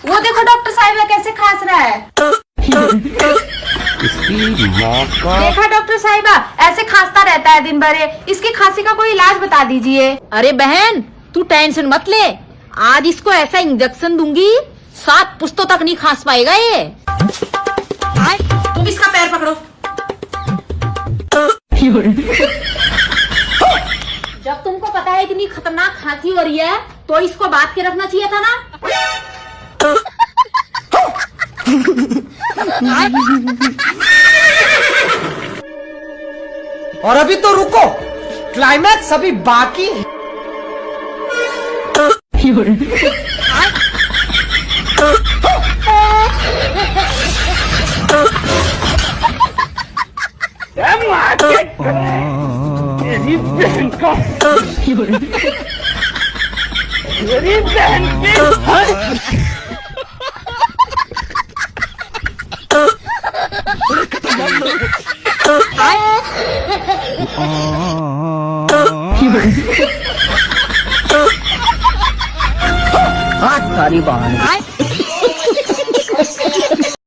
वो देखो डॉक्टर साहिबा कैसे खांस रहा है। देखा डॉक्टर साहिबा ऐसे खांसता रहता है दिन भर। इसकी खांसी का कोई इलाज बता दीजिए। अरे बहन तू टेंशन मत ले, आज इसको ऐसा इंजेक्शन दूंगी 7 पुश्तों तक नहीं खांस पाएगा ये। तुम इसका पैर पकड़ो। जब तुमको पता है इतनी खतरनाक खांसी हो रही है तो इसको बात के रखना चाहिए था ना। और अभी तो रुको, क्लाइमैक्स अभी बाकी है। मेरी बहन का मेरी बहन की सारी बहाने